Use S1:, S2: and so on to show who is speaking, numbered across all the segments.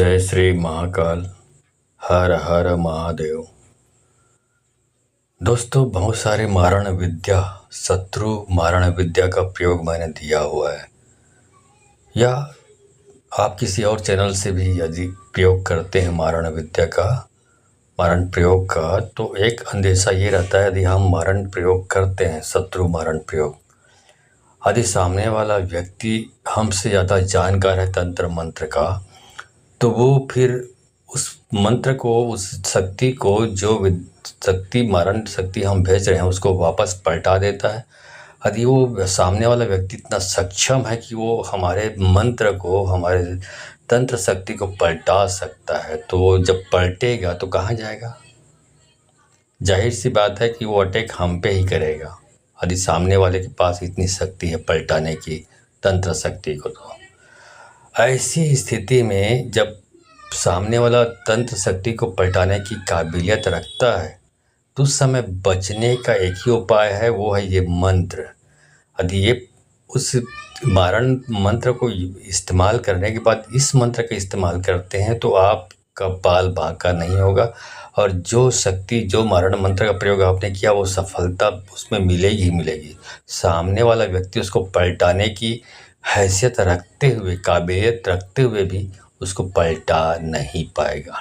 S1: जय श्री महाकाल। हर हर महादेव। दोस्तों, बहुत सारे मारण विद्या, शत्रु मारण विद्या का प्रयोग मैंने दिया हुआ है, या आप किसी और चैनल से भी यदि प्रयोग करते हैं मारण विद्या का, मारण प्रयोग का, तो एक अंदेशा ये रहता है, यदि हम मारण प्रयोग करते हैं, शत्रु मारण प्रयोग, यदि सामने वाला व्यक्ति हमसे ज़्यादा जानकार है तंत्र मंत्र का, तो वो फिर उस मंत्र को, उस शक्ति को, जो शक्ति मारण शक्ति हम भेज रहे हैं, उसको वापस पलटा देता है। यदि वो सामने वाला व्यक्ति इतना सक्षम है कि वो हमारे मंत्र को, हमारे तंत्र शक्ति को पलटा सकता है, तो वो जब पलटेगा तो कहाँ जाएगा? जाहिर सी बात है कि वो अटैक हम पे ही करेगा, यदि सामने वाले के पास इतनी शक्ति है पलटाने की तंत्र शक्ति को। तो ऐसी स्थिति में जब सामने वाला तंत्र शक्ति को पलटाने की काबिलियत रखता है, तो उस समय बचने का एक ही उपाय है, वो है ये मंत्र। यदि ये उस मारण मंत्र को इस्तेमाल करने के बाद इस मंत्र का इस्तेमाल करते हैं, तो आपका बाल बांका नहीं होगा, और जो शक्ति, जो मारण मंत्र का प्रयोग आपने किया, वो सफलता उसमें मिलेगी ही मिलेगी। सामने वाला व्यक्ति उसको पलटाने की हैसियत रखते हुए, काबिलियत रखते हुए भी उसको पलटा नहीं पाएगा।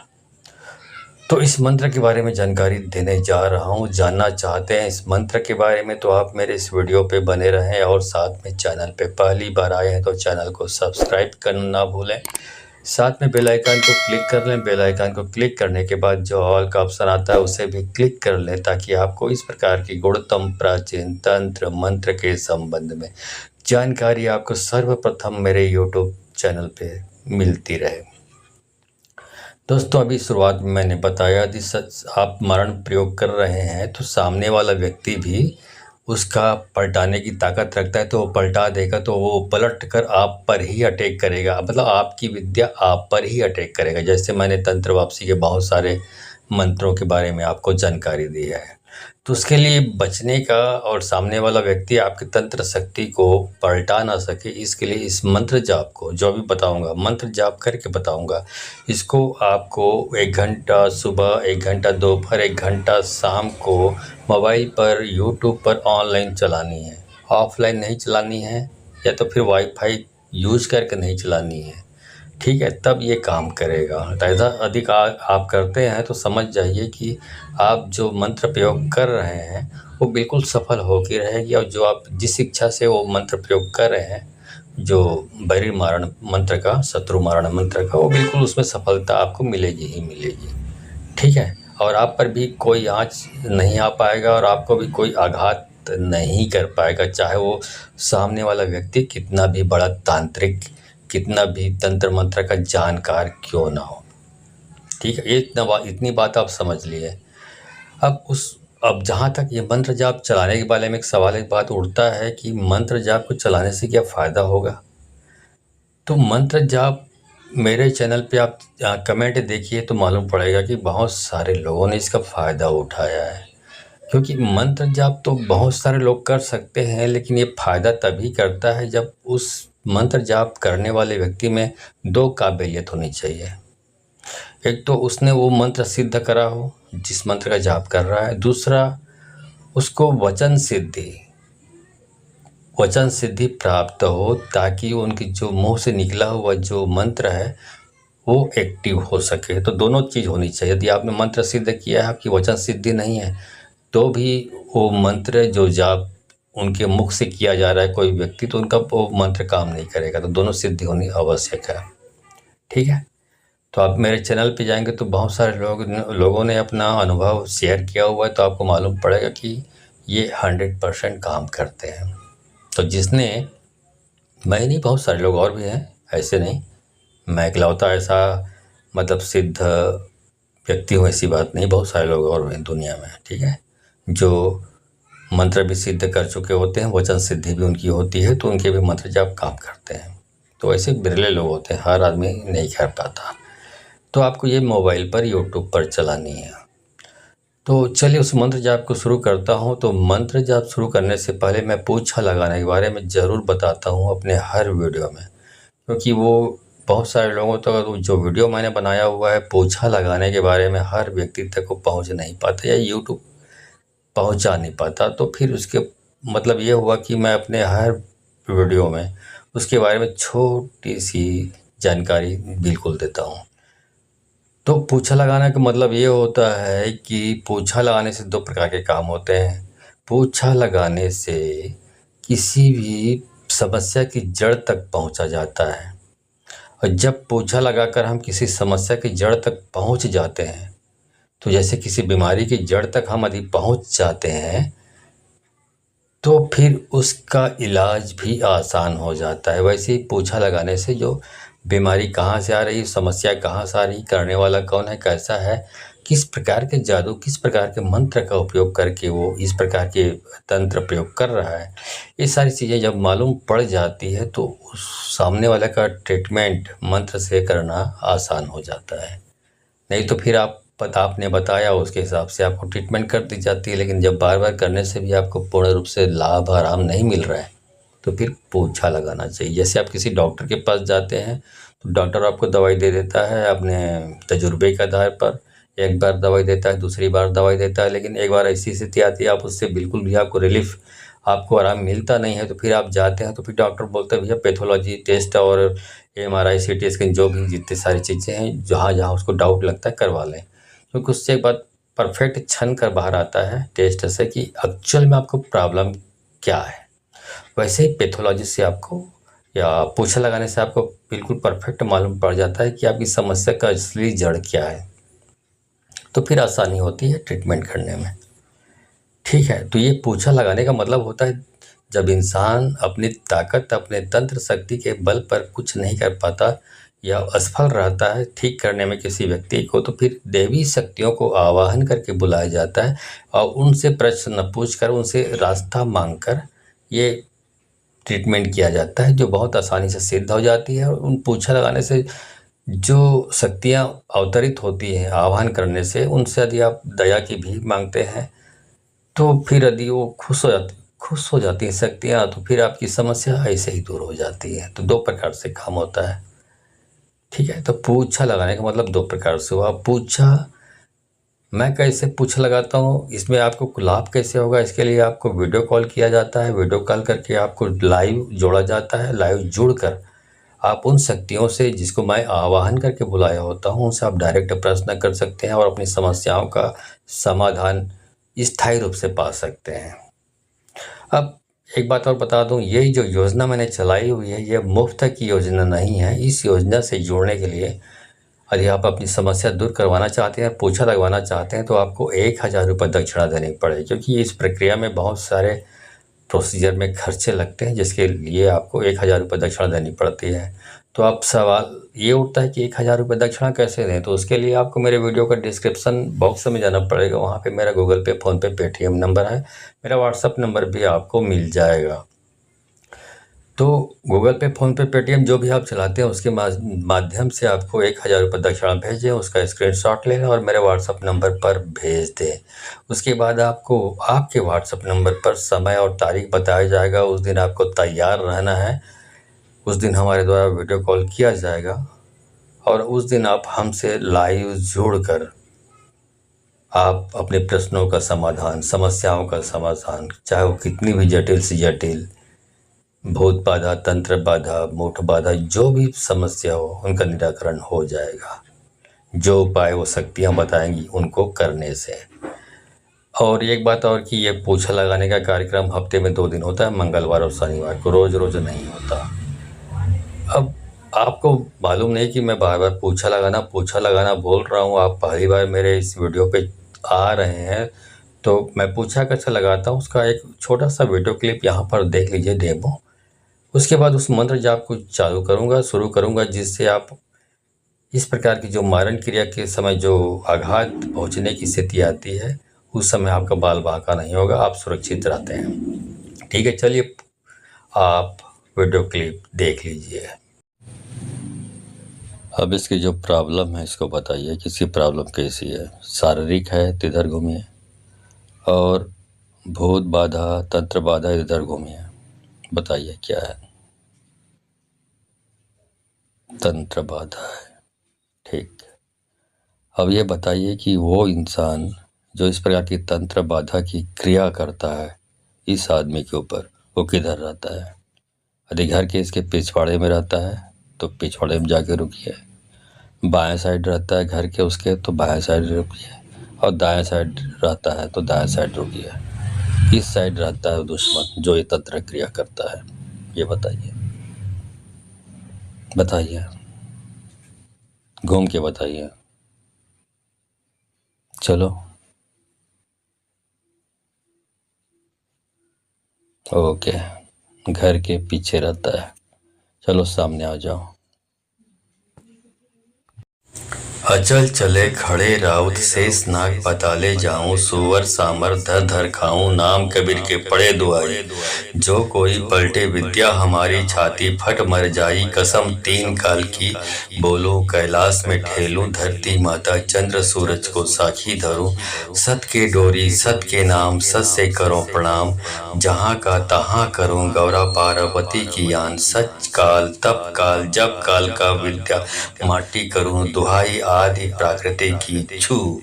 S1: तो इस मंत्र के बारे में जानकारी देने जा रहा हूँ। जानना चाहते हैं इस मंत्र के बारे में, तो आप मेरे इस वीडियो पे बने रहें, और साथ में चैनल पे पहली बार आए हैं तो चैनल को सब्सक्राइब करना ना भूलें। साथ में बेल आइकन को क्लिक कर लें। बेल आइकन को क्लिक करने के बाद जो ऑल का ऑप्शन आता है उसे भी क्लिक कर लें, ताकि आपको इस प्रकार की गुणतम प्राचीन तंत्र मंत्र के संबंध में जानकारी आपको सर्वप्रथम मेरे यूट्यूब चैनल पे मिलती रहे। दोस्तों, अभी शुरुआत में मैंने बताया, यदि आप मारण प्रयोग कर रहे हैं तो सामने वाला व्यक्ति भी उसका पलटाने की ताकत रखता है, तो वो पलटा देगा, तो वो पलट कर आप पर ही अटैक करेगा, मतलब आपकी विद्या आप पर ही अटैक करेगा। जैसे मैंने तंत्र वापसी के बहुत सारे मंत्रों के बारे में आपको जानकारी दी है। तो उसके लिए बचने का, और सामने वाला व्यक्ति आपकी तंत्र शक्ति को पलटा ना सके, इसके लिए इस मंत्र जाप को, जो भी बताऊंगा, मंत्र जाप करके बताऊंगा, इसको आपको 1 घंटा सुबह, 1 घंटा दोपहर, 1 घंटा शाम को मोबाइल पर, यूट्यूब पर ऑनलाइन चलानी है। ऑफलाइन नहीं चलानी है, या तो फिर वाईफाई यूज करके नहीं चलानी है, ठीक है? तब ये काम करेगा। ऐसा अधिक आप करते हैं तो समझ जाइए कि आप जो मंत्र प्रयोग कर रहे हैं वो बिल्कुल सफल होकर रहेगी, और जो आप जिस इच्छा से वो मंत्र प्रयोग कर रहे हैं, जो बैरी मारण मंत्र का, शत्रु मारण मंत्र का, वो बिल्कुल उसमें सफलता आपको मिलेगी ही मिलेगी, ठीक है? और आप पर भी कोई आँच नहीं आ पाएगा, और आपको भी कोई आघात नहीं कर पाएगा, चाहे वो सामने वाला व्यक्ति कितना भी बड़ा तांत्रिक, कितना भी तंत्र मंत्र का जानकार क्यों ना हो, ठीक है? इतनी बात आप समझ लिए। अब जहाँ तक ये मंत्र जाप चलाने के बारे में एक सवाल, एक बात उठता है कि मंत्र जाप को चलाने से क्या फ़ायदा होगा? तो मंत्र जाप मेरे चैनल पे आप कमेंट देखिए तो मालूम पड़ेगा कि बहुत सारे लोगों ने इसका फ़ायदा उठाया है। क्योंकि मंत्र जाप तो बहुत सारे लोग कर सकते हैं, लेकिन ये फ़ायदा तभी करता है जब उस मंत्र जाप करने वाले व्यक्ति में 2 काबिलियत होनी चाहिए। एक तो उसने वो मंत्र सिद्ध करा हो जिस मंत्र का जाप कर रहा है, दूसरा उसको वचन सिद्धि प्राप्त हो, ताकि उनकी जो मुंह से निकला हुआ जो मंत्र है वो एक्टिव हो सके। तो दोनों चीज़ होनी चाहिए। यदि आपने मंत्र सिद्ध किया है, आपकी वचन सिद्धि नहीं है, तो भी वो मंत्र जो जाप उनके मुख से किया जा रहा है कोई व्यक्ति, तो उनका वो मंत्र काम नहीं करेगा। तो दोनों सिद्धि होनी आवश्यक है, ठीक है? तो आप मेरे चैनल पे जाएंगे तो बहुत सारे लोगों ने अपना अनुभव शेयर किया हुआ है, तो आपको मालूम पड़ेगा कि ये 100% काम करते हैं। तो जिसने, मैं नहीं, बहुत सारे लोग और भी हैं, ऐसे नहीं, मैं इकलौता ऐसा मतलब सिद्ध व्यक्ति हूँ, ऐसी बात नहीं, बहुत सारे लोग और हैं दुनिया में, ठीक है? जो मंत्र भी सिद्ध कर चुके होते हैं, वचन सिद्धि भी उनकी होती है, तो उनके भी मंत्र जाप काम करते हैं। तो ऐसे बिरले लोग होते हैं, हर आदमी नहीं कर पाता। तो आपको ये मोबाइल पर, यूट्यूब पर चलानी है। तो चलिए उस मंत्र जाप को शुरू करता हूँ। तो मंत्र जाप शुरू करने से पहले मैं पूछा लगाने के बारे में ज़रूर बताता हूँ अपने हर वीडियो में, क्योंकि वो बहुत सारे लोगों तक तो जो वीडियो मैंने बनाया हुआ है पोछा लगाने के बारे में, हर व्यक्ति तक वो पहुंच नहीं पाता या यूट्यूब पहुंचा नहीं पाता। तो फिर उसके मतलब ये हुआ कि मैं अपने हर वीडियो में उसके बारे में छोटी सी जानकारी बिल्कुल देता हूँ। तो पोछा लगाने का मतलब ये होता है कि पोछा लगाने से दो प्रकार के काम होते हैं। पोछा लगाने से किसी भी समस्या की जड़ तक पहुंचा जाता है, और जब पोछा लगाकर हम किसी समस्या की जड़ तक पहुंच जाते हैं, तो जैसे किसी बीमारी की जड़ तक हम यदि पहुंच जाते हैं तो फिर उसका इलाज भी आसान हो जाता है। वैसे ही पोछा लगाने से जो बीमारी कहाँ से आ रही, समस्या कहाँ से आ रही, करने वाला कौन है, कैसा है, किस प्रकार के जादू, किस प्रकार के मंत्र का उपयोग करके वो इस प्रकार के तंत्र प्रयोग कर रहा है, ये सारी चीज़ें जब मालूम पड़ जाती है तो उस सामने वाले का ट्रीटमेंट मंत्र से करना आसान हो जाता है। नहीं तो फिर आपने बताया उसके हिसाब से आपको ट्रीटमेंट कर दी जाती है, लेकिन जब बार बार करने से भी आपको पूर्ण रूप से लाभ आराम नहीं मिल रहा है तो फिर पोछा लगाना चाहिए। जैसे आप किसी डॉक्टर के पास जाते हैं तो डॉक्टर आपको दवाई दे देता है अपने तजुर्बे के आधार पर। एक बार दवाई देता है, दूसरी बार दवाई देता है, लेकिन एक बार ऐसी स्थिति आती है आप उससे बिल्कुल भी आपको रिलीफ, आपको आराम मिलता नहीं है, तो फिर आप जाते हैं तो फिर डॉक्टर बोलते हैं भैया पैथोलॉजी टेस्ट और MRI CT स्कैन जो भी जितनी सारी चीज़ें हैं जहाँ जहाँ उसको डाउट लगता है करवा लें, क्योंकि उससे एक बात परफेक्ट छन कर बाहर आता है टेस्ट से कि एक्चुअल में आपको प्रॉब्लम क्या है। वैसे ही पैथोलॉजी से आपको या पोछा लगाने से आपको बिल्कुल परफेक्ट मालूम पड़ जाता है कि आपकी समस्या का असली जड़ क्या है, तो फिर आसानी होती है ट्रीटमेंट करने में। ठीक है, तो ये पोछा लगाने का मतलब होता है जब इंसान अपनी ताकत, अपने तंत्र शक्ति के बल पर कुछ नहीं कर पाता या असफल रहता है ठीक करने में किसी व्यक्ति को, तो फिर देवी शक्तियों को आवाहन करके बुलाया जाता है और उनसे प्रश्न पूछकर, उनसे रास्ता मांगकर ये ट्रीटमेंट किया जाता है, जो बहुत आसानी से सिद्ध हो जाती है। और उन पोछा लगाने से जो शक्तियाँ अवतरित होती हैं आह्वान करने से, उनसे यदि आप दया की भीख मांगते हैं तो फिर यदि वो खुश हो जाती हैं शक्तियाँ, तो फिर आपकी समस्या ऐसे ही दूर हो जाती है। तो दो प्रकार से काम होता है। ठीक है, तो पूछा लगाने का मतलब दो प्रकार से हुआ। पूछा मैं कैसे पूछा लगाता हूँ, इसमें आपको लाभ कैसे होगा, इसके लिए आपको वीडियो कॉल किया जाता है। वीडियो कॉल करके आपको लाइव जोड़ा जाता है। लाइव जुड़कर आप उन शक्तियों से जिसको मैं आवाहन करके बुलाया होता हूँ उनसे आप डायरेक्ट प्रश्न कर सकते हैं और अपनी समस्याओं का समाधान स्थायी रूप से पा सकते हैं। अब एक बात और बता दूं, ये जो योजना मैंने चलाई हुई है ये मुफ्त की योजना नहीं है। इस योजना से जुड़ने के लिए यदि आप अपनी समस्या दूर करवाना चाहते हैं, पोछा लगवाना चाहते हैं, तो आपको 1000 रुपये दक्षिणा देनी पड़ेगी, क्योंकि इस प्रक्रिया में बहुत सारे प्रोसीजर में खर्चे लगते हैं जिसके लिए आपको 1000 रुपये दक्षिणा देनी पड़ती है। तो अब सवाल ये उठता है कि 1000 रुपये दक्षिणा कैसे दें, तो उसके लिए आपको मेरे वीडियो का डिस्क्रिप्शन बॉक्स में जाना पड़ेगा। वहाँ पे मेरा गूगल पे, फ़ोनपे, पेटीएम नंबर है, मेरा व्हाट्सअप नंबर भी आपको मिल जाएगा। तो गूगल पे, फ़ोनपे, पेटीएम जो भी आप चलाते हैं उसके माध्यम से आपको 1000 रुपये दक्षिणा भेजें, उसका स्क्रीनशॉट लें और मेरे व्हाट्सअप नंबर पर भेज दें। उसके बाद आपको आपके व्हाट्सअप नंबर पर समय और तारीख बताया जाएगा। उस दिन आपको तैयार रहना है। उस दिन हमारे द्वारा वीडियो कॉल किया जाएगा और उस दिन आप हमसे लाइव जुड़कर आप अपने प्रश्नों का समाधान, समस्याओं का समाधान, चाहे वो कितनी भी जटिल से जटिल, भूत बाधा, तंत्र बाधा, मोठ बाधा, जो भी समस्या हो उनका निराकरण हो जाएगा। जो उपाय वो शक्तियाँ बताएंगी उनको करने से। और एक बात और कि ये पोछा लगाने का कार्यक्रम हफ्ते में 2 दिन होता है, मंगलवार और शनिवार को, रोज़ रोज़ नहीं होता। अब आपको मालूम नहीं कि मैं बार बार पोछा लगाना बोल रहा हूँ, आप पहली बार मेरे इस वीडियो पे आ रहे हैं, तो मैं पोछा कैसे लगाता हूँ उसका एक छोटा सा वीडियो क्लिप यहाँ पर देख लीजिए, डेमो। उसके बाद उस मंत्र जाप को शुरू करूँगा, जिससे आप इस प्रकार की जो मारण क्रिया के समय जो आघात पहुँचने की स्थिति आती है उस समय आपका बाल बांका नहीं होगा, आप सुरक्षित रहते हैं। ठीक है, चलिए आप वीडियो क्लिप देख लीजिए। अब इसकी जो प्रॉब्लम है इसको बताइए कि इसकी प्रॉब्लम कैसी है। शारीरिक है तो इधर घूमिए, और भूत बाधा, तंत्र बाधा इधर घूमिए, बताइए क्या है। तंत्र बाधा है। ठीक। अब ये बताइए कि वो इंसान जो इस प्रकार की तंत्र बाधा की क्रिया करता है इस आदमी के ऊपर, वो किधर रहता है? यदि घर के इसके पिछवाड़े में रहता है तो पिछवाड़े में जाके रुकिए, बाएं साइड रहता है घर के उसके तो बाएं साइड रुकिए, और दाएं साइड रहता है तो दाएं साइड रुकिए। इस साइड रहता है दुश्मन जो ये तंत्र क्रिया करता है, ये बताइए, बताइए, घूम के बताइए। चलो। ओके, घर के पीछे रहता है। चलो सामने आ जाओ। अचल चले खड़े राउत शेष नाग पताले जाऊं, सुअर सामर धर धर खाऊं, नाम कबीर के पड़े दुआई, जो कोई पलटे विद्या हमारी छाती फट मर जाई, कसम तीन काल की बोलूं कैलाश में ठेलूं, धरती माता चंद्र सूरज को साखी धरूं, सत के डोरी सत के नाम सत से करो प्रणाम, जहाँ का तहाँ करूं गौरा पार्वती की यान, सच काल तप काल जप काल का विद्या माटी करूं, दुहाई आदि प्राकृति की छू,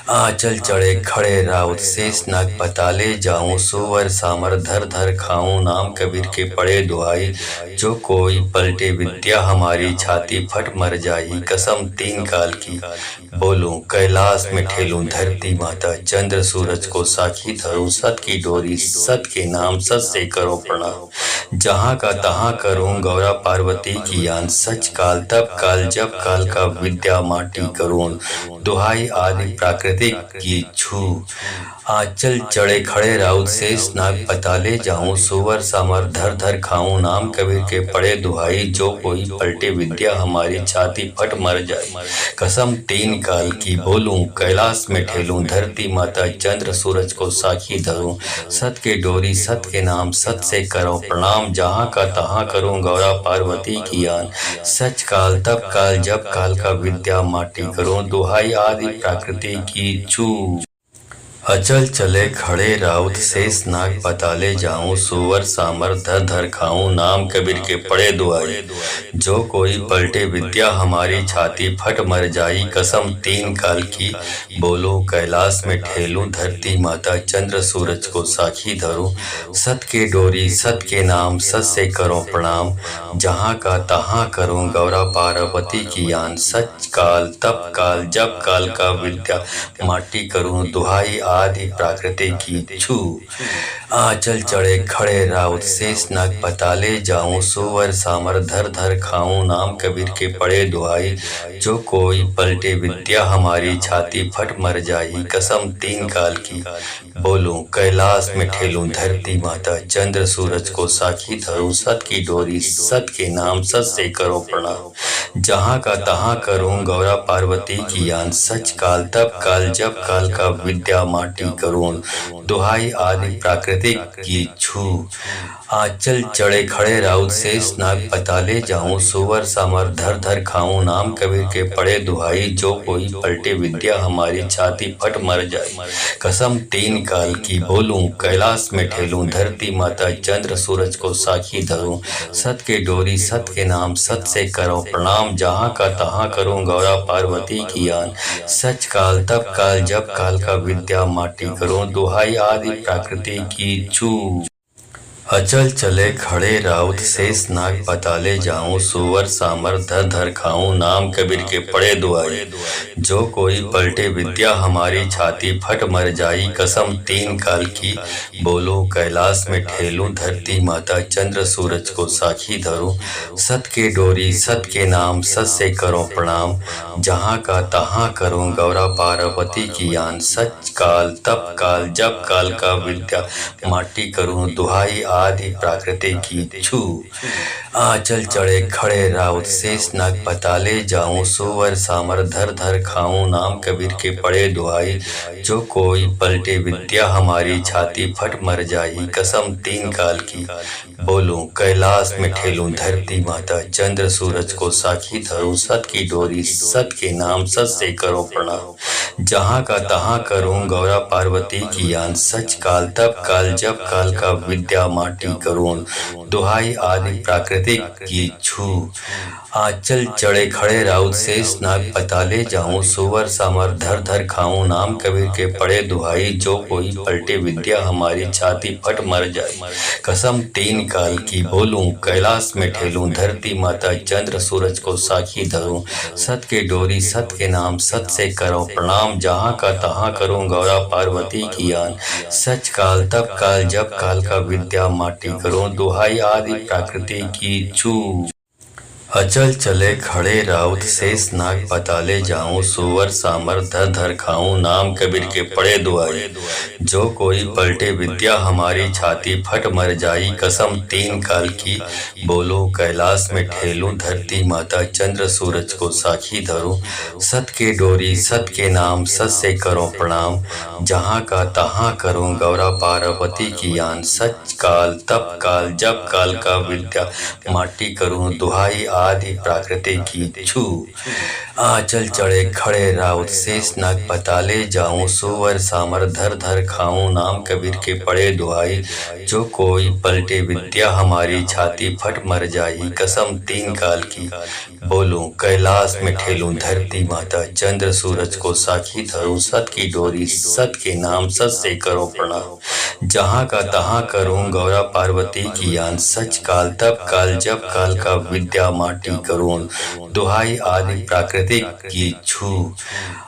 S1: आंचल चढ़े खड़े राउत शेष नाग पताले जाऊं, सुअर सामर धर धर खाऊं, नाम कबीर के पड़े दुहाई, जो कोई पलटे विद्या हमारी छाती फट मर जाई, कसम तीन काल की बोलूं कैलाश में ठेलूं, धरती माता चंद्र सूरज को साखी धरूं, सत की डोरी सत के नाम सत से करो प्रणाम, जहाँ का तहाँ करूं गौरा पार्वती की यान, सच काल तप काल जप काल का विद्या माटी करूं, दुहाई आदि प्राकृतिक की छू, आंचल चढ़े खड़े राउत शेष नाग पताले जाऊं, सुअर सामर धर धर खाऊं, नाम कबीर के पड़े दुहाई, जो कोई पलटे विद्या हमारी छाती फट मर जाए, कसम तीन काल की बोलूं कैलाश में ठेलूं, धरती माता चंद्र सूरज को साखी धरूं, सत के डोरी सत के नाम सत से करो प्रणाम, जहाँ का तहाँ करूं गौरा पार्वती की यान, सच काल तप काल जप काल का विद्या माटी करूं, दुहाई आदि प्रकृति की छू, अचल चले खड़े राउत शेष नाग पताले जाऊं, सुअर सामर धर धर खाऊं, नाम कबीर के पड़े दुआई, जो कोई पलटे विद्या हमारी छाती फट मर जाई, कसम तीन काल की बोलूं कैलाश में ठेलूं, धरती माता चंद्र सूरज को साखी धरूं, सत के डोरी सत के नाम सत से करो प्रणाम, जहाँ का तहाँ करूं गौरा पार्वती की यान, सच काल तप काल जप काल का विद्या माटी करूं, दुहाई आदि प्राकृति की छू, आंचल चढ़े खड़े राउत शेष नाग पताले जाऊं, सुअर सामर धर धर खाऊं, नाम कबीर के पड़े दुहाई, जो कोई पलटे विद्या हमारी छाती फट मर जाई, कसम तीन काल की बोलूं कैलाश में ठेलूं, धरती माता चंद्र सूरज को साखी धरूं, सत की डोरी सत के नाम सत से करो प्रणाम, जहाँ का तहाँ करूं गौरा पार्वती की यान, सच काल तप काल जप काल का विद्या माटी करूं, दुहाई आदि प्राकृतिक की छू, आंचल चढ़े खड़े राउत शेष नाग पताले जाऊं, सुअर सामर धर धर खाऊं, नाम कबीर के पड़े दुहाई, जो कोई पलटे विद्या हमारी छाती फट मर जाए, कसम तीन काल की बोलूं कैलाश में ठेलूं, धरती माता चंद्र सूरज को साखी धरूं, सत के डोरी सत के नाम सत से करो प्रणाम, जहाँ का तहाँ करूं गौरा पार्वती की यान, सच काल तप काल जप काल का विद्या माटी करूं, दुहाई आदि प्रकृति की छू, अचल चले खड़े राउत शेष नाग पताले जाऊं, सुअर सामर धर धर खाऊं, नाम कबीर के पड़े दुआई, जो कोई पलटे विद्या हमारी छाती फट मर जाई, कसम तीन काल की बोलूं कैलाश में ठेलूं, धरती माता चंद्र सूरज को साखी धरूं, सत के डोरी सत के नाम सत से करो प्रणाम, जहाँ का तहाँ करूं गौरा पार्वती की यान, सच काल तप काल जप काल का विद्या माटी करूं, दुहाई आदि प्राकृति की छू, आंचल चढ़े खड़े राउत शेष नाग पताले जाऊं, सुअर सामर धर धर खाऊं, नाम कबीर के पड़े दुहाई, जो कोई पलटे विद्या हमारी छाती फट मर जाई, कसम तीन काल की बोलूं कैलाश में ठेलूं, धरती माता चंद्र सूरज को साखी धरूं, सत की डोरी सत के नाम सत से करो प्रणाम, जहाँ का तहाँ करूं गौरा पार्वती की यान, सच काल तप काल जप काल का विद्या माटी करूं, दुहाई आदि प्राकृतिक की छू। आंचल चढ़े खड़े राउत शेष नाग पताले जाऊं, सुवर सामर धर धर खाऊं, नाम कबीर के पड़े दुहाई, जो कोई पलटे विद्या हमारी छाती फट मर जाए। कसम तीन काल की बोलूं, कैलाश में ठेलूं, धरती माता चंद्र सूरज को साखी धरूं, सत के डोरी सत के नाम सत से करो प्रणाम, जहाँ का तहाँ करूं गौरा पार्वती की आन। सच काल तब काल जब काल का विद्या माटी करूं, दुहाई आदि प्रकृति की छू। अचल चले खड़े राउत शेष नाग पताले जाऊं, सुवर सामर धर धर खाऊं, नाम कबीर के पड़े दुआई, जो कोई पलटे विद्या हमारी छाती फट मर जाई। कसम तीन काल की बोलूं, कैलाश में ठेलूं, धरती माता चंद्र सूरज को साखी धरूं, सत के डोरी सत के नाम सत से करो प्रणाम, जहाँ का तहाँ करूं गौरा पार्वती की आन। सच काल तब काल जब काल का विद्या माटी करूं, दुहाई आदि प्राकृति की छू। आंचल चढ़े खड़े राउत शेष नाग पताले जाऊं, सुवर सामर धर धर खाऊं, नाम कबीर के पड़े दुहाई, जो कोई पलटे विद्या हमारी छाती फट मर जाई। कसम तीन काल की बोलूं, कैलाश में ठेलूं, धरती माता चंद्र सूरज को साखी धरूं, सत की डोरी सत के नाम सत से करो प्रणाम, जहाँ का तहाँ करूं गौरा पार्वती की आन। सच काल तब काल जब काल का विद्या माटी करूं, दुहाई आदि प्राकृतिक की छू।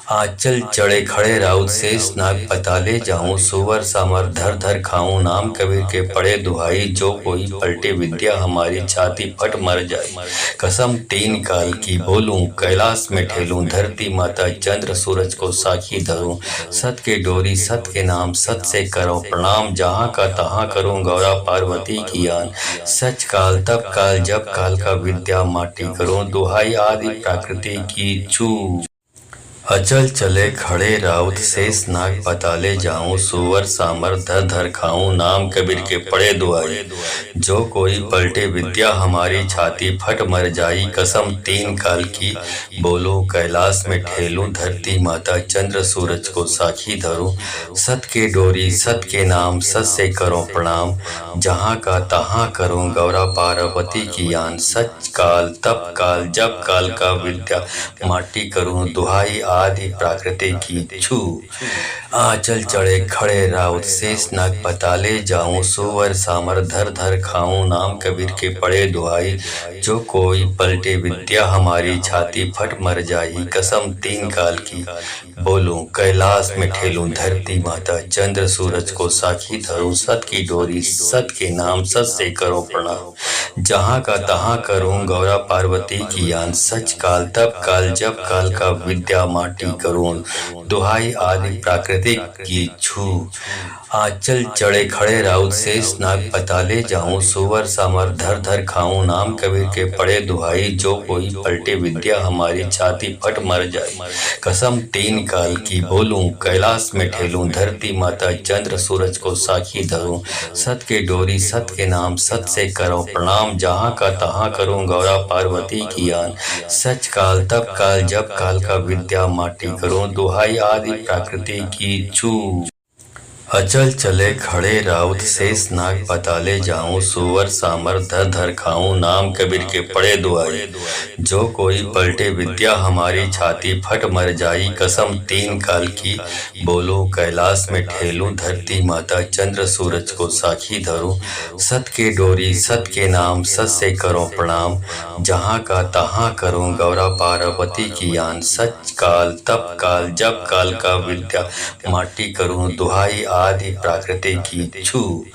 S1: आंचल चढ़े खड़े राउत शेष नाग पताले जाऊं, सुवर सामर धर धर खाऊं, नाम कबीर के पड़े दुहाई, जो कोई पलटे विद्या हमारी छाती फट मर जाए। कसम तीन काल की बोलूं, कैलाश में ठेलूं, धरती माता चंद्र सूरज को साखी धरूं, सत के डोरी सत के नाम सत से करो प्रणाम, जहाँ का तहाँ करूं गौरा पार्वती की आन। सच काल तब काल जब काल का विद्या माटी करूं, दुहाई आदि प्रकृति की छू। अचल चले खड़े राउत शेष नाग पताले जाऊं, सुवर सामर धर धर खाऊं, नाम कबीर के पड़े दुआई, जो कोई पलटे विद्या हमारी छाती फट मर जाई। कसम तीन काल की बोलूं, कैलाश में ठेलूं, धरती माता चंद्र सूरज को साखी धरूं, सत के डोरी सत के नाम सत से करो प्रणाम, जहाँ का तहाँ करूं गौरा पार्वती की आन। सच काल तब काल जब काल का विद्या माटी करूं, दुहाई आदि प्राकृति की छू। आंचल चढ़े खड़े राउत शेष नाग पताले जाऊं, सुवर सामर धर धर खाऊं, नाम कबीर के पड़े दुहाई, जो कोई पलटे विद्या हमारी छाती फट मर जाई। कसम तीन काल की बोलूं, कैलाश में ठेलूं, धरती माता चंद्र सूरज को साखी धरूं, सत की डोरी सत के नाम सत से करो प्रणाम, जहाँ का तहाँ करूं गौरा पार्वती की आन। सच काल तब काल जब काल का विद्या माटी करूं, दुहाई आदि प्राकृतिक की छू। आंचल चढ़े खड़े राउत शेष नाग पताले जाऊं, सुवर सामर धर धर खाऊं, नाम कबीर के पड़े दुहाई, जो कोई पलटे विद्या हमारी छाती फट मर जाए। कसम तीन काल की बोलूं, कैलाश में ठेलूं, धरती माता चंद्र सूरज को साखी धरूं, सत के डोरी सत के नाम सत से करो प्रणाम, जहाँ का तहाँ करूं गौरा पार्वती की आन। सच काल तब काल जब काल का विद्या माटी करूं, दुहाई आदि प्रकृति की छू। अचल चले खड़े राउत शेष नाग पताले जाऊं, सुवर सामर धर धर खाऊं, नाम कबीर के पड़े दुआई, जो कोई पलटे विद्या हमारी छाती फट मर जाई। कसम तीन काल की बोलूं, कैलाश में ठेलूं, धरती माता चंद्र सूरज को साखी धरूं, सत के डोरी सत के नाम सत से करो प्रणाम, जहाँ का तहाँ करूं गौरा पार्वती की आन। सच काल तब काल जब काल का विद्या माटी करूं, दुहाई आदि प्राकृति की छू।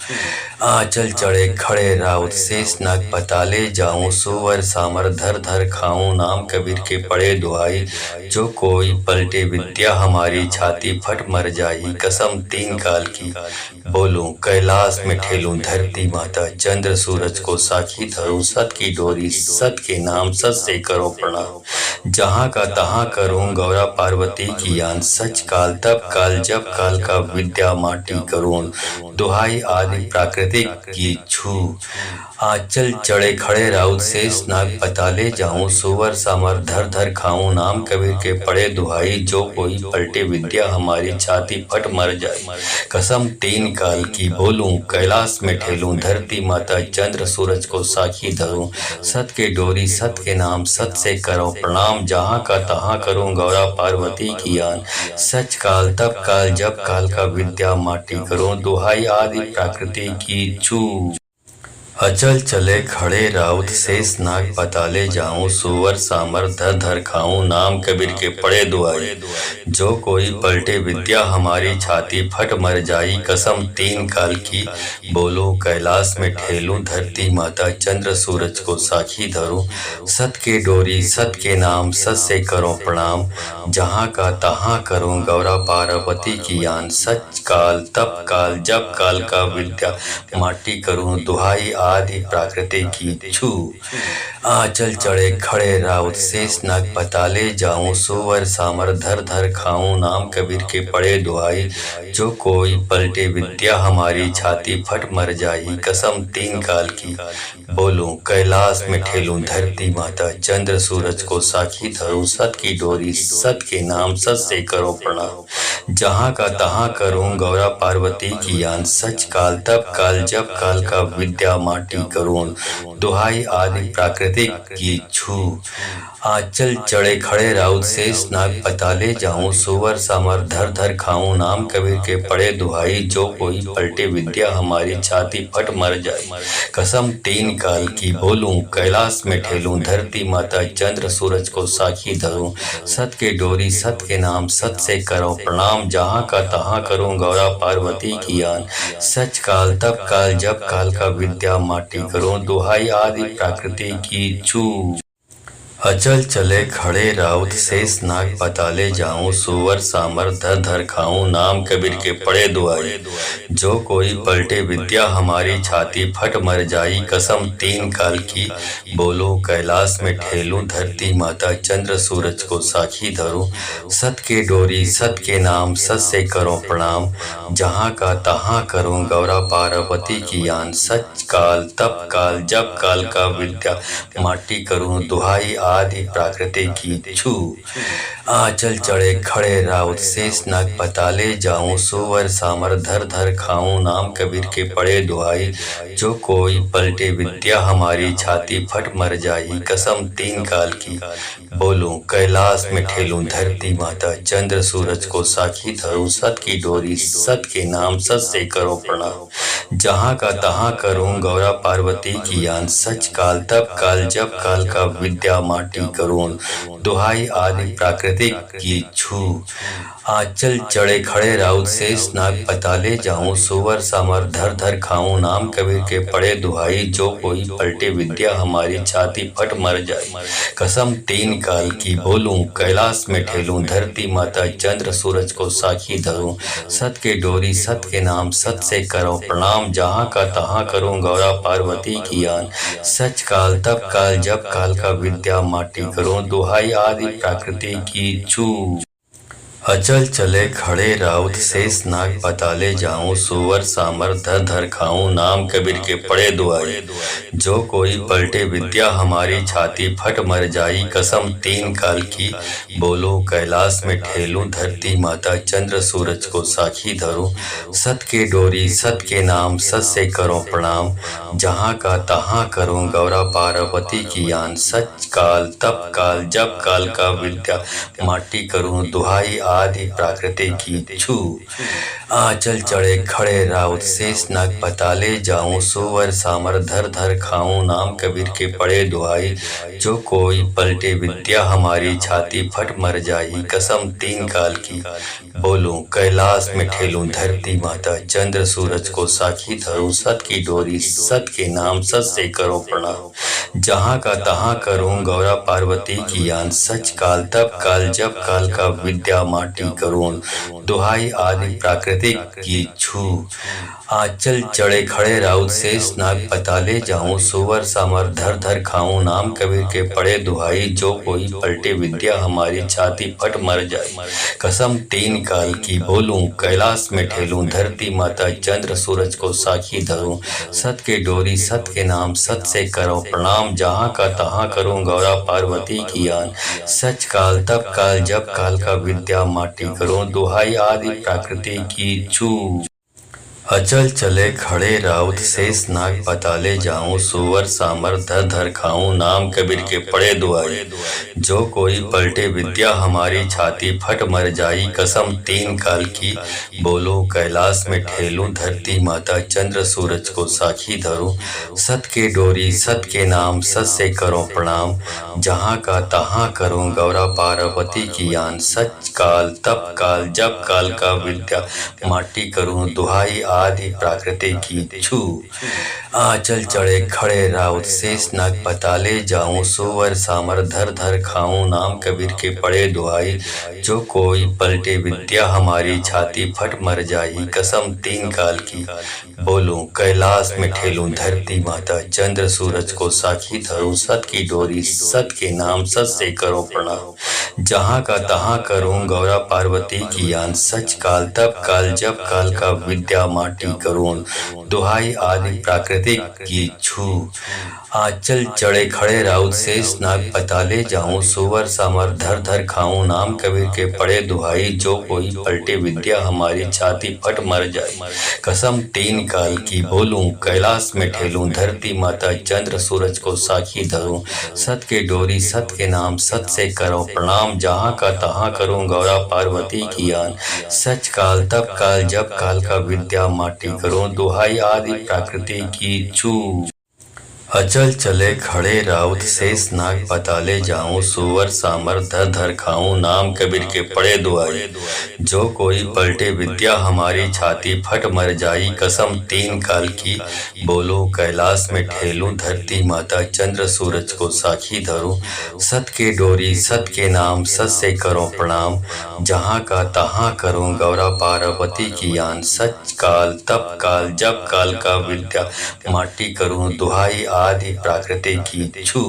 S1: आंचल चढ़े खड़े राउत शेष नाग पताले जाऊं, सुवर सामर धर धर खाऊं, नाम कबीर के पड़े दुहाई, जो कोई पलटे विद्या हमारी छाती फट मर जाई। कसम तीन काल की बोलूं, कैलाश में ठेलूं, धरती माता चंद्र सूरज को साखी धरूं, सत की डोरी सत के नाम सत से करो प्रणाम, जहाँ का तहाँ करूं गौरा पार्वती की आन। सच काल तब काल जब काल का विद्या माटी करूं, दुहाई आदि प्राकृतिक प्राकृतिक की छू। आंचल चढ़े खड़े राउत शेष नाग पताले जाऊं, सुवर सामर धर धर खाऊं, नाम कबीर के पड़े दुहाई, जो कोई पलटे विद्या हमारी छाती फट मर जाए। कसम तीन काल की बोलूं, कैलाश में ठेलूं, धरती माता चंद्र सूरज को साखी धरूं, सत के डोरी सत के नाम सत से करो प्रणाम, जहाँ का तहाँ करूं गौरा पार्वती की आन। सच काल तब काल जब काल का विद्या माटी करूं, दुहाई आदि प्रकृति की छू। अचल चले खड़े राउत शेष नाग पताले जाऊं, सुवर सामर धर धर खाऊं, नाम कबीर के पड़े दुआई, जो कोई पलटे विद्या हमारी छाती फट मर जाई। कसम तीन काल की बोलूं, कैलाश में ठेलूं, धरती माता चंद्र सूरज को साखी धरूं, सत के डोरी सत के नाम सत से करो प्रणाम, जहाँ का तहाँ करूं गौरा पार्वती की आन। सच काल तब काल जब काल का विद्या माटी करूं, दुहाई आदि प्राकृति की छू। आंचल चढ़े खड़े राउत शेष नाग पताले जाऊं, सुवर सामर धर धर खाऊं, नाम कबीर के पड़े दुहाई, जो कोई पलटे विद्या हमारी छाती फट मर जाई। कसम तीन काल की बोलूं, कैलाश में ठेलूं, धरती माता चंद्र सूरज को साखी धरूं, सत की डोरी सत के नाम सत से करो प्रणाम, जहाँ का तहाँ करूं गौरा पार्वती की आन। सच काल तब काल जब काल का विद्या माटी करूं, दुहाई आदि प्राकृतिक की छू। आंचल चढ़े खड़े राउत शेष नाग पताले जाऊं, सुवर सामर धर धर खाऊं, नाम कबीर के पड़े दुहाई, जो कोई पलटे विद्या हमारी छाती फट मर जाए। कसम तीन काल की बोलूं, कैलाश में ठेलूं, धरती माता चंद्र सूरज को साखी धरूं, सत के डोरी सत के नाम सत से करो प्रणाम, जहाँ का तहाँ करूं गौरा पार्वती की आन। सच काल तब काल जब काल का विद्या माटी करूं, दुहाई आदि प्रकृति की छू। अचल चले खड़े राउत शेष नाग पताले जाऊं, सुवर सामर धर धर खाऊं, नाम कबीर के पड़े दुआई, जो कोई पलटे विद्या हमारी छाती फट मर जाई। कसम तीन काल की बोलूं, कैलाश में ठेलूं, धरती माता चंद्र सूरज को साखी धरूं, सत के डोरी सत के नाम सत से करो प्रणाम, जहाँ का तहाँ करूं गौरा पार्वती की आन। सच काल तब काल जब काल का विद्या माटी करूं, दुहाई आदि प्राकृति की छू। आंचल चढ़े खड़े राउत शेष नाग पताले जाऊं, सुवर सामर धर धर खाऊं, नाम कबीर के पड़े दुहाई, जो कोई पलटे विद्या हमारी छाती फट मर जाई। कसम तीन काल की बोलूं, कैलाश में ठेलूं, धरती माता चंद्र सूरज को साखी धरूं, सत की डोरी सत के नाम सत से करो प्रणाम, जहाँ का तहाँ करूं गौरा पार्वती की आन। सच काल तब काल जब काल का विद्या माटी करूं, दुहाई आदि प्राकृतिक की छू। आंचल चढ़े खड़े राउत शेष नाग पताले जाऊं, सुवर सामर धर धर खाऊं, नाम कबीर के पड़े दुहाई, जो कोई पलटे विद्या हमारी छाती फट मर जाए। कसम तीन काल की बोलूं, कैलाश में ठेलूं, धरती माता चंद्र सूरज को साखी धरूं, सत के डोरी सत के नाम सत से करो प्रणाम, जहाँ का तहाँ करूं गौरा पार्वती की आन। सच काल तब काल जब काल का विद्या माटी करूं, दुहाई आदि प्रकृति की छू। अचल चले खड़े राउत शेष नाग पताले जाऊं, सुवर सामर धर धर खाऊं, नाम कबीर के पड़े दुआई, जो कोई पलटे विद्या हमारी छाती फट मर जाई। कसम तीन काल की बोलूं, कैलाश में ठेलूं, धरती माता चंद्र सूरज को साखी धरूं, सत के डोरी सत के नाम सत से करो प्रणाम, जहाँ का तहाँ करूं गौरा पार्वती की आन। सच काल तब काल जब काल का विद्या माटी करूं, दुहाई आदि प्राकृति की छू। आंचल चढ़े खड़े राउत शेष नाग पताले जाऊं, सुवर सामर धर धर खाऊं, नाम कबीर के पड़े दुहाई, जो कोई पलटे विद्या हमारी छाती फट मर जाई। कसम तीन काल की बोलूं, कैलाश में ठेलूं, धरती माता चंद्र सूरज को साखी धरूं, सत की डोरी सत के नाम सत से करो प्रणाम, जहाँ का तहाँ करूँ गौरा पार्वती की यान, सच काल तब काल जब काल का विद्या माटी करूँ, दुहाई आदि प्राकृतिक की छू। आंचल चढ़े खड़े राउत शेष नाग पताले जाऊं, सुवर सामर धर धर खाऊं, नाम कबीर के पड़े दुहाई, जो कोई पलटे विद्या हमारी छाती फट मर जाए। कसम तीन काल की बोलूं, कैलाश में ठेलूं, धरती माता चंद्र सूरज को साखी धरूं, सत के डोरी सत के नाम सत से करो प्रणाम, जहाँ का तहाँ करूं गौरा पार्वती की यान, सच काल तब काल जब काल का विद्या माटी करूं, दुहाई आदि प्रकृति की छू। अचल चले खड़े राउत शेष नाग पताले जाऊं, सुवर सामर धर धर खाऊं, नाम कबीर के पड़े दुआई, जो कोई पलटे विद्या हमारी छाती फट मर जाई। कसम तीन काल की बोलो कैलाश में ठेलूं, धरती माता चंद्र सूरज को साखी धरूं, सत के डोरी सत के नाम सत से करो प्रणाम, जहाँ का तहाँ करूं गौरा पार्वती की यान, सच काल तब काल जब काल का विद्या माटी करूं, दुहाई आदि प्राकृति की छू। आंचल चढ़े खड़े राउत शेष नाग पताले जाऊं, सुवर सामर धर धर खाऊं, नाम कबीर के पड़े दुहाई, जो कोई पलटे विद्या हमारी छाती फट मर जाई। कसम तीन काल की बोलूं, कैलाश में ठेलूं, धरती माता चंद्र सूरज को साखी धरूं, सत की डोरी सत के नाम सत से करो प्रणाम, जहाँ का तहाँ करूं गौरा पार्वती की यान, सच काल तब काल जब काल का विद्या माटी करूं, दुहाई आदि प्राकृतिक की छू। आंचल चढ़े खड़े राउत शेष नाग पताले जाऊं, सुवर सामर धर धर खाऊं, नाम कबीर के पड़े दुहाई, जो कोई पलटे विद्या हमारी छाती फट मर जाए। कसम तीन काल की बोलूं, कैलाश में ठेलूं, धरती माता चंद्र सूरज को साखी धरूं, सत के डोरी सत के नाम सत से करो प्रणाम, जहाँ का तहाँ करूं गौरा पार्वती की यान, सच काल तब काल जब काल का विद्या माटी करूं, दुहाई आदि प्रकृति की छू। अचल चले खड़े राउत शेष नाग पताले जाऊं, सुवर सामर धर धर खाऊं, नाम कबीर के पड़े दुआई, जो कोई पलटे विद्या हमारी छाती फट मर जाई। कसम तीन काल की बोलो कैलाश में ठेलूं, धरती माता चंद्र सूरज को साखी धरूं, सत के डोरी सत के नाम सत से करो प्रणाम, जहाँ का तहाँ करूं गौरा पार्वती की यान, सच काल तब काल जब काल का विद्या माटी करूं, दुहाई आदि प्राकृति की छू।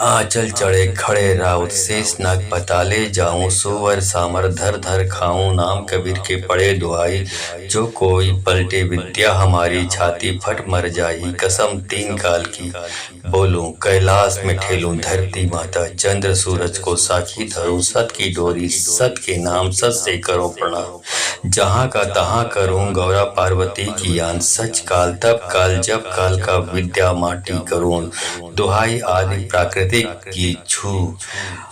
S1: आंचल चढ़े खड़े राउत शेष नाग पताले जाऊं, सुवर सामर धर धर खाऊं, नाम कबीर के पड़े दुहाई, जो कोई पलटे विद्या हमारी छाती फट मर जाई। कसम तीन काल की बोलूं, कैलाश में ठेलूं, धरती माता चंद्र सूरज को साखी धरूं, सत की डोरी सत के नाम सत से करो प्रणाम, जहाँ का तहाँ करूं गौरा पार्वती की यान, सच काल तब काल जब काल का विद्या माटी करूं, दुहाई आदि प्राकृतिक की छू।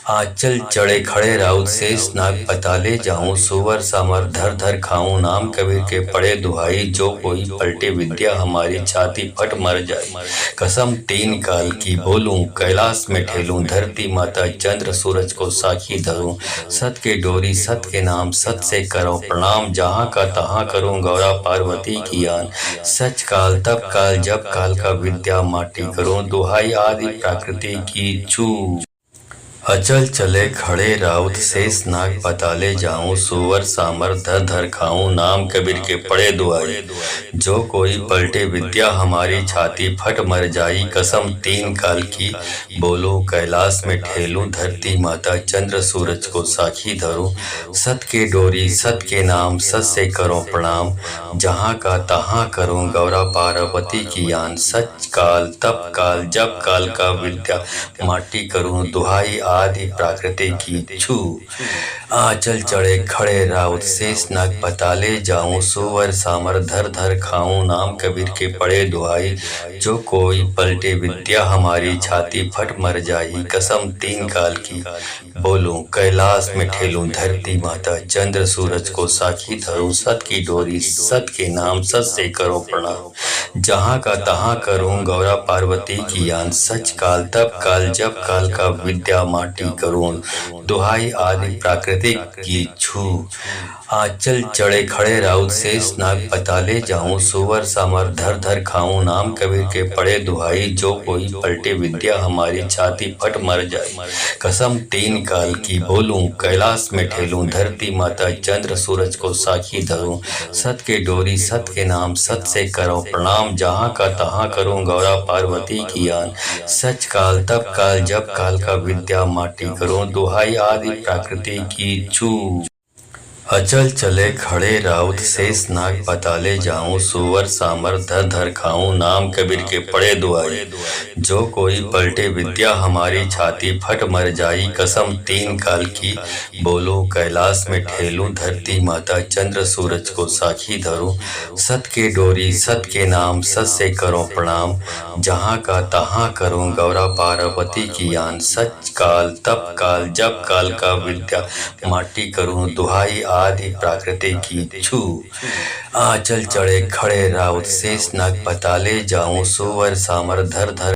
S1: आंचल चढ़े खड़े राउत शेष नाग पताले जाऊं, सुवर सामर धर धर खाऊं, नाम कबीर के पड़े दुहाई, जो कोई पलटे विद्या हमारी छाती फट मर जाए। कसम तीन काल की बोलूं, कैलाश में ठेलूं, धरती माता चंद्र सूरज को साखी धरूं, सत के डोरी सत के नाम सत से करो प्रणाम, जहाँ का तहाँ करूं गौरा पार्वती की यान, सच काल तब काल जब काल का विद्या माटी करूं, दुहाई आदि प्रकृति की छू। अचल चले खड़े राउत शेष नाग पताले जाऊं, सुवर सामर धर धर खाऊं, नाम कबीर के पड़े दुआई, जो कोई पलटे विद्या हमारी छाती फट मर जाई। कसम तीन काल की बोलो कैलाश में ठेलूं, धरती माता चंद्र सूरज को साखी धरूं, सत के डोरी सत के नाम सत से करो प्रणाम, जहाँ का तहाँ करूं गौरा पार्वती की यान, सच काल तब काल जब काल का विद्या माटी करूं, दुहाई आदि प्राकृति की छू। आंचल चढ़े खड़े राउत शेष नाग पताले जाऊं, सुवर सामर धर धर खाऊं, नाम कबीर के पड़े दुहाई, जो कोई पलटे विद्या हमारी छाती फट मर जाई। कसम तीन काल की बोलूं कैलाश में ठेलूं धरती माता चंद्र सूरज को साक्षी धरूं सत की डोरी सत के नाम सत से करो प्रणाम जहाँ का तहाँ करूं गौरा पार्वती की यान सच काल तब काल जब काल का विद्या माटी करूं दुहाई आदि प्राकृतिक की छू आंचल चढ़े खड़े राउत शेष नाग पताले जाऊं सुवर सामर धर धर खाऊं नाम कबीर के पड़े दुहाई जो कोई पलटे विद्या हमारी छाती फट मर जाए कसम तीन काल की बोलूं कैलाश में ठेलूं धरती माता चंद्र सूरज को साक्षी धरूं सत के डोरी सत के नाम सत से करो प्रणाम जहाँ का तहाँ करूं गौरा पार्वती की यान सच काल तब काल जब काल का विद्या माटी करूं दुहाई आदि प्रकृति की छू अचल चले खड़े राउत शेष नाग पताले जाऊं सुवर सामर धर धर खाऊं नाम कबीर के पड़े दुआई जो कोई पलटे विद्या हमारी छाती फट मर जाई कसम तीन काल की बोलो कैलाश में ठेलूं धरती माता चंद्र सूरज को साक्षी धरूं सत के डोरी सत के नाम सत से करो प्रणाम जहाँ का तहाँ करूं गौरा पार्वती की यान सच काल तब काल जब काल का विद्या माटी करूं दुहाई आदि प्राकृति की छू आंचल चढ़े खड़े राउत शेष नाग पताले जाऊं सुवर सामर धर धर